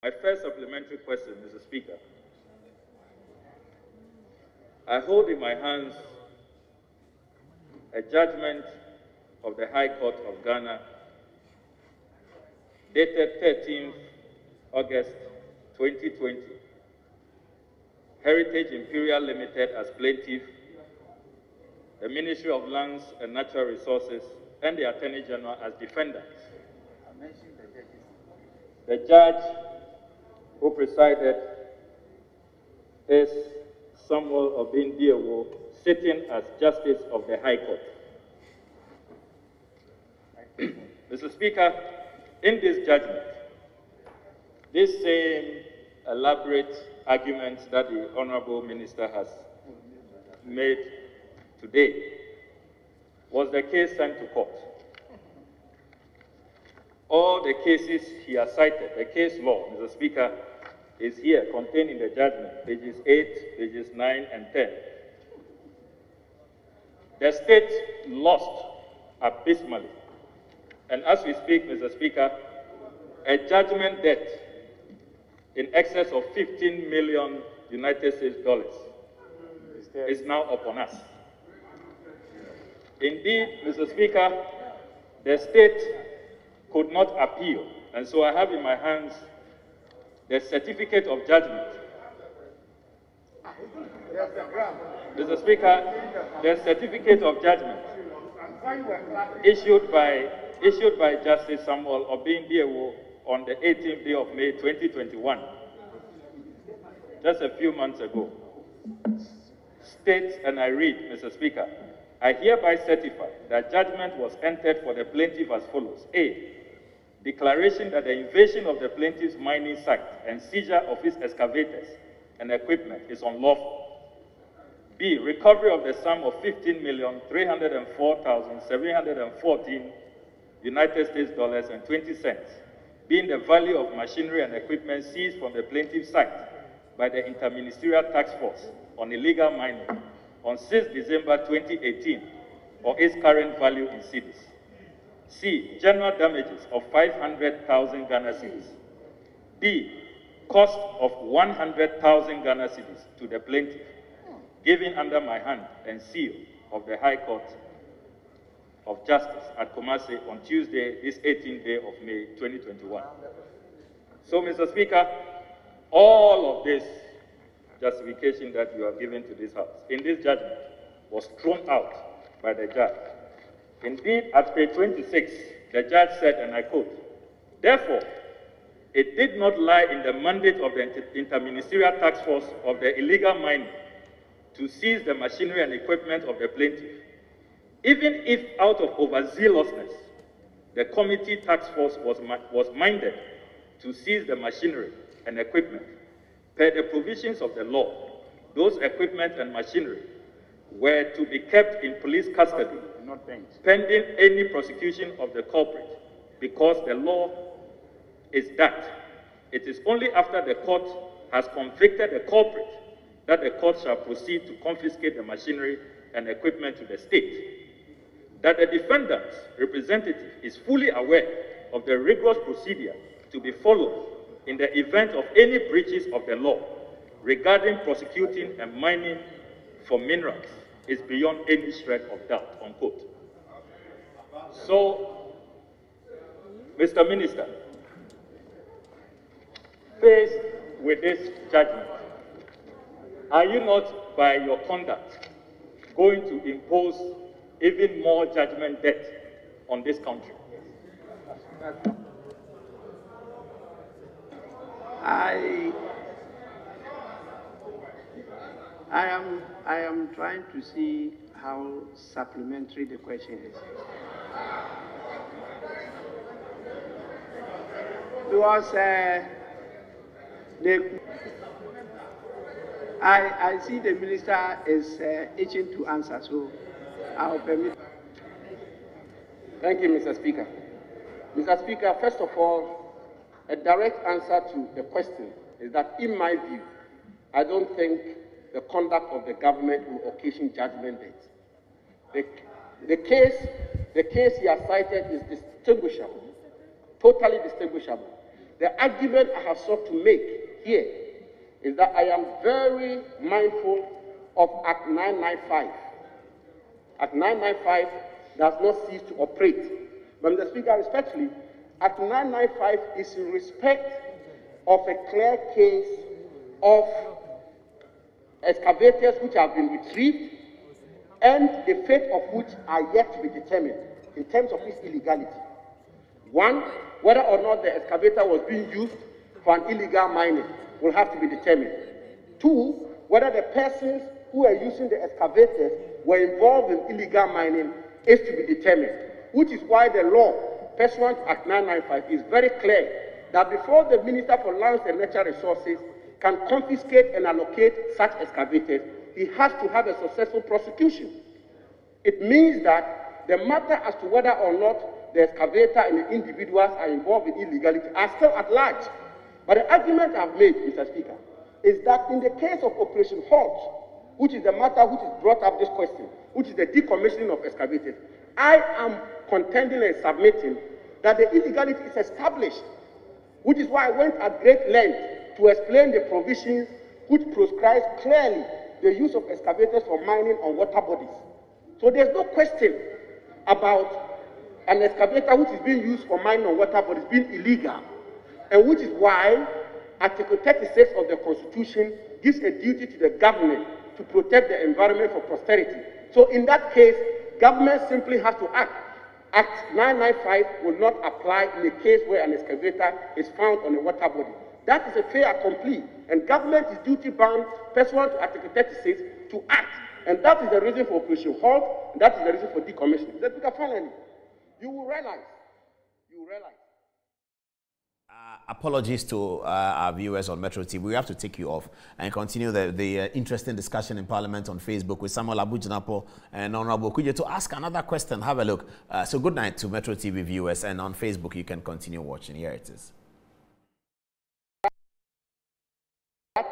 My first supplementary question, Mr. Speaker. I hold in my hands a judgment of the High Court of Ghana dated 13th August 2020. Heritage Imperial Limited as plaintiff, the Ministry of Lands and Natural Resources, and the Attorney General as defendants. The judge who presided is Samuel Obindiewo, sitting as Justice of the High Court. Mr. Speaker, in this judgment, this same elaborate arguments that the Honorable Minister has made today was the case sent to court. All the cases he has cited, the case law, Mr. Speaker, is here, contained in the judgment, pages 8, pages 9, and 10. The state lost abysmally. And as we speak, Mr. Speaker, a judgment debt in excess of 15 million United States dollars is now upon us. Indeed, Mr. Speaker, the state could not appeal, and so I have in my hands the certificate of judgment. Mr. Speaker, the certificate of judgment issued by Justice Samuel Obindiewo on the 18th day of May 2021, just a few months ago, states, and I read, Mr. Speaker, I hereby certify that judgment was entered for the plaintiff as follows. A, declaration that the invasion of the plaintiff's mining site and seizure of his excavators and equipment is unlawful. B, recovery of the sum of 15,304,714 United States dollars and 20 cents, being the value of machinery and equipment seized from the plaintiff's site by the Interministerial Task Force on illegal mining on 6 December 2018, or its current value in cedis. C, general damages of 500,000 Ghana cedis. D, cost of 100,000 Ghana cedis to the plaintiff, given under my hand and seal of the High Court of Justice at Kumasi on Tuesday, this 18th day of May 2021. So, Mr. Speaker, all of this justification that you have given to this House in this judgment was thrown out by the judge. Indeed, at page 26, the judge said, and I quote, therefore, it did not lie in the mandate of the Interministerial Task Force of the illegal mining to seize the machinery and equipment of the plaintiff, even if out of overzealousness, the committee task force was minded to seize the machinery and equipment. Per the provisions of the law, those equipment and machinery were to be kept in police custody, pending any prosecution of the culprit, because the law is that it is only after the court has convicted the culprit that the court shall proceed to confiscate the machinery and equipment to the state. That the defendant's representative is fully aware of the rigorous procedure to be followed in the event of any breaches of the law regarding prosecuting and mining for minerals is beyond any shred of doubt, unquote. So, Mr. Minister, faced with this judgment, are you not, by your conduct, going to impose even more judgment debt on this country? I am trying to see how supplementary the question is. Because I see the minister is itching to answer, so I'll permit. Thank you, Mr. Speaker. Mr. Speaker, first of all, a direct answer to the question is that, in my view, I don't think the conduct of the government will occasion judgment debt. The case he has cited is distinguishable, totally distinguishable, The argument I have sought to make here is that I am very mindful of Act 995. Act 995 does not cease to operate. But Mr. Speaker, respectfully, Act 995 is in respect of a clear case of excavators which have been retrieved and the fate of which are yet to be determined in terms of its illegality. One, whether or not the excavator was being used for an illegal mining will have to be determined. Two, whether the persons who are using the excavators were involved in illegal mining is to be determined, which is why the law pursuant to Act 995 is very clear that before the Minister for Lands and Natural Resources can confiscate and allocate such excavators, he has to have a successful prosecution. It means that the matter as to whether or not the excavator and the individuals are involved in illegality are still at large. But the argument I've made, Mr. Speaker, is that in the case of Operation Halt, which is the matter which has brought up this question, which is the decommissioning of excavators, I am contending and submitting that the illegality is established, which is why I went at great length to explain the provisions which prescribe clearly the use of excavators for mining on water bodies. So there's no question about an excavator which is being used for mining on water bodies being illegal, and which is why Article 36 of the Constitution gives a duty to the government to protect the environment for posterity. So in that case, government simply has to act. Act 995 will not apply in a case where an excavator is found on a water body. That is a fait accompli, and government is duty-bound pursuant to Article 36 to act. And that is the reason for Operation Halt, and that is the reason for decommissioning. Because finally, you will realize. Apologies to our viewers on Metro TV. We have to take you off and continue the interesting discussion in Parliament on Facebook with Samuel Abu Jinapor and Honorable Okudzeto to ask another question. Have a look. So good night to Metro TV viewers, and on Facebook you can continue watching. Here it is.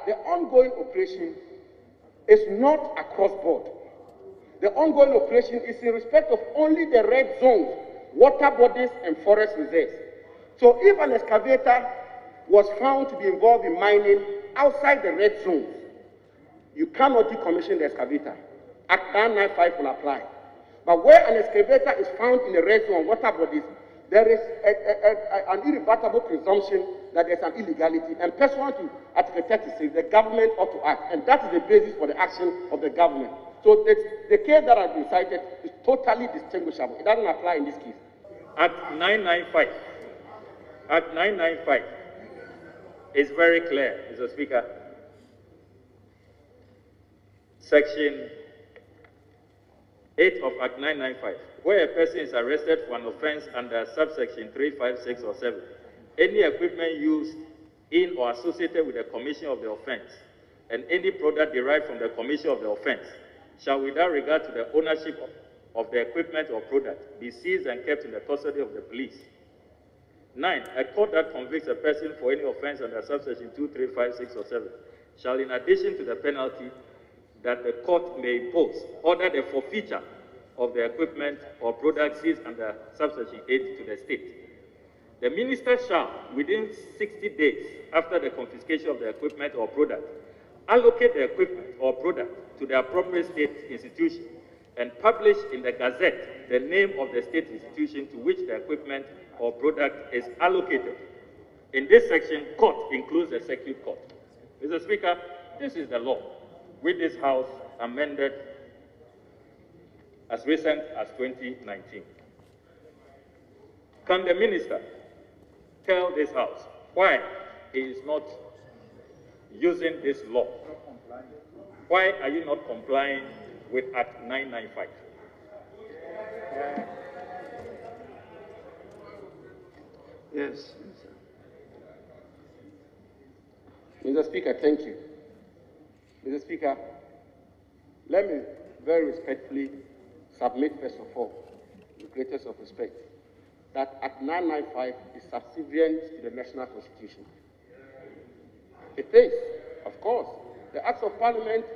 The ongoing operation is not across board. The ongoing operation is in respect of only the red zones, water bodies and forest reserves. So if an excavator was found to be involved in mining outside the red zones, you cannot decommission the excavator. Act 995 will apply. But where an excavator is found in the red zone water bodies, there is an irrebuttable presumption that there's an illegality. And pursuant to Article 36, the government ought to act. And that is the basis for the action of the government. So the case that has been cited is totally distinguishable. It doesn't apply in this case. Act 995. Act 995 is very clear, Mr. Speaker. Section 8 of Act 995, where a person is arrested for an offense under subsection 3, 5, 6, or 7, any equipment used in or associated with the commission of the offense, and any product derived from the commission of the offense, shall without regard to the ownership of the equipment or product be seized and kept in the custody of the police. 9. A court that convicts a person for any offense under subsection 2, 3, 5, 6, or 7 shall, in addition to the penalty that the court may impose, order the forfeiture of the equipment or product seized under subsection 8 to the state. The minister shall, within 60 days after the confiscation of the equipment or product, allocate the equipment or product to the appropriate state institution and publish in the Gazette the name of the state institution to which the equipment or product is allocated. In this section, court includes the circuit court. Mr. Speaker, this is the law, with this House amended as recent as 2019. Can the minister tell this House why he is not using this law? Why are you not complying with Act 995? Yes. Mr. Speaker, thank you. Mr. Speaker, let me very respectfully submit, first of all, with the greatest of respect, that Act 995 is subservient to the National Constitution. It is, of course. The Acts of Parliament,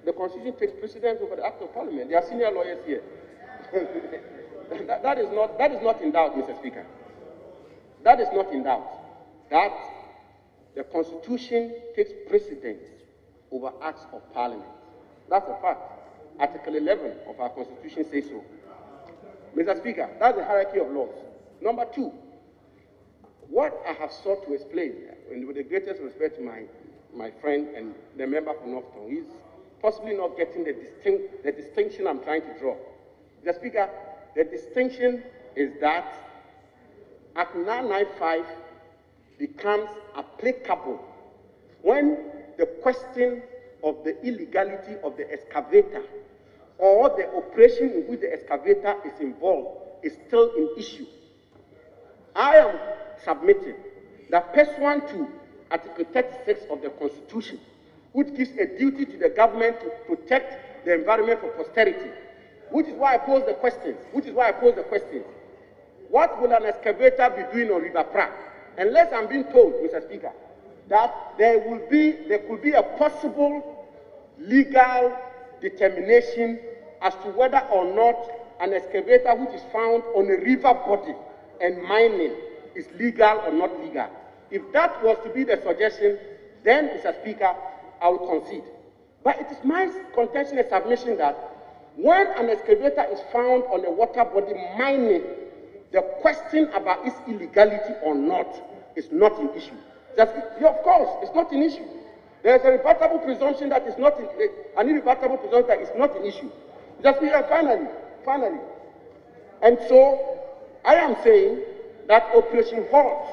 the Constitution takes precedence over the Act of Parliament. There are senior lawyers here. that is not in doubt, Mr. Speaker. That is not in doubt. that the Constitution takes precedence over acts of Parliament. That's a fact. Article 11 of our Constitution says so. Mr. Speaker, that's the hierarchy of laws. Number two, what I have sought to explain, and with the greatest respect to my friend and the member from Northtown, is possibly not getting the distinction I'm trying to draw. Mr. Speaker, the distinction is that Act 995 becomes applicable when the question of the illegality of the excavator or the operation in which the excavator is involved is still an issue. I am submitting that pursuant to Article 36 of the Constitution, which gives a duty to the government to protect the environment for posterity, which is why I pose the questions. What will an excavator be doing on River Pra? Unless I'm being told, Mr. Speaker, that there could be a possible legal determination as to whether or not an excavator which is found on a river body and mining is legal or not legal. If that was to be the suggestion, then, Mr. Speaker, I will concede. But it is my contention and submission that when an excavator is found on a water body mining, the question about its illegality or not is not an issue. Of course, it's not an issue. There is a rebuttable presumption that is not an irrebuttable presumption that is not an issue. Just finally. And so, I am saying that Operation Halt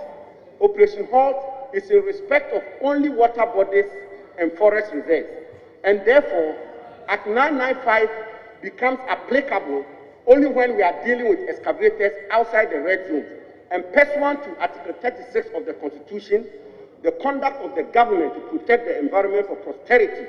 is in respect of only water bodies and forest reserves. And therefore, Act 995 becomes applicable only when we are dealing with excavators outside the red zones. And pursuant to Article 36 of the Constitution, the conduct of the government to protect the environment for posterity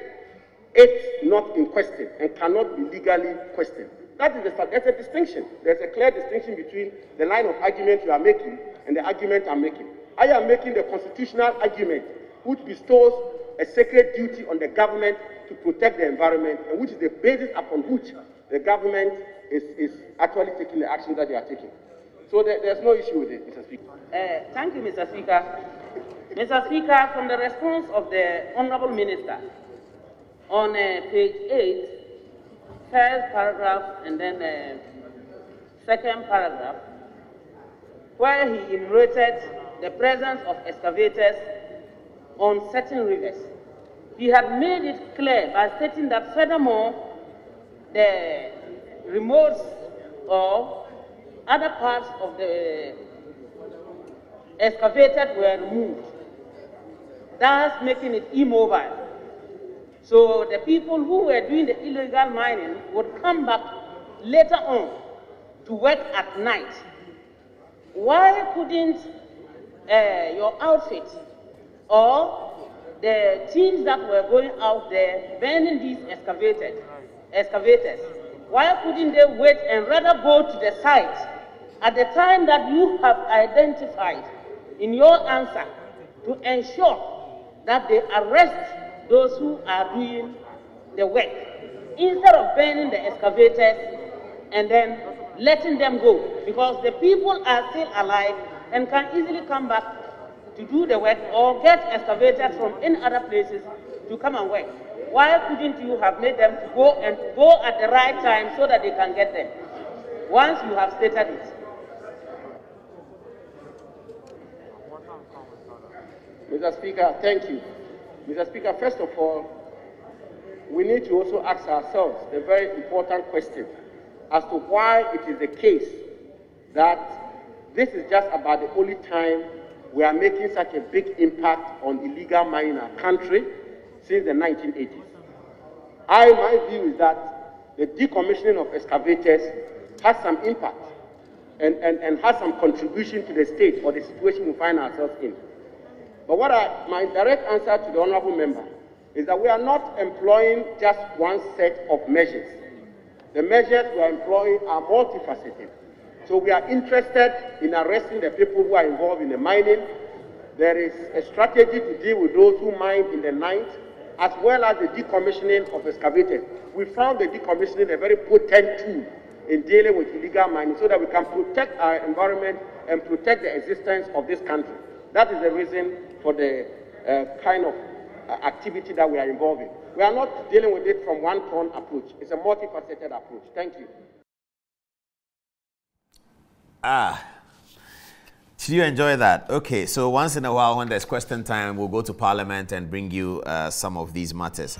is not in question and cannot be legally questioned. There's a distinction. There's a clear distinction between the line of argument you are making and the argument I'm making. I am making the constitutional argument which bestows a sacred duty on the government to protect the environment, and which is the basis upon which the government is actually taking the action that they are taking. So there's no issue with it, Mr. Speaker. Thank you, Mr. Speaker. Mr. Speaker, from the response of the Honorable Minister, on page 8, first paragraph and then second paragraph, where he enumerated the presence of excavators on certain rivers, he had made it clear by stating that furthermore, the remotes or other parts of the excavated were removed, thus making it immobile. So the people who were doing the illegal mining would come back later on to work at night. Why couldn't your outfit or the teams that were going out there burning these excavators, why couldn't they wait and rather go to the site at the time that you have identified in your answer to ensure that they arrest those who are doing the work, instead of burning the excavators and then letting them go, because the people are still alive and can easily come back to do the work or get excavators from any other places to come and work. Why couldn't you have made them to go at the right time so that they can get them, once you have stated it? Mr. Speaker, thank you. Mr. Speaker, first of all, we need to also ask ourselves the very important question as to why it is the case that this is just about the only time we are making such a big impact on illegal mining in our country since the 1980s. My view is that the decommissioning of excavators has some impact and has some contribution to the state or the situation we find ourselves in. But my direct answer to the honorable member is that we are not employing just one set of measures. The measures we are employing are multifaceted. So we are interested in arresting the people who are involved in the mining. There is a strategy to deal with those who mine in the night, as well as the decommissioning of excavators. We found the decommissioning a very potent tool in dealing with illegal mining so that we can protect our environment and protect the existence of this country. That is the reason for the kind of activity that we are involved in. We are not dealing with it from one pronged approach. It's a multifaceted approach. Thank you. Did you enjoy that? Okay, so once in a while when there's question time, we'll go to Parliament and bring you some of these matters.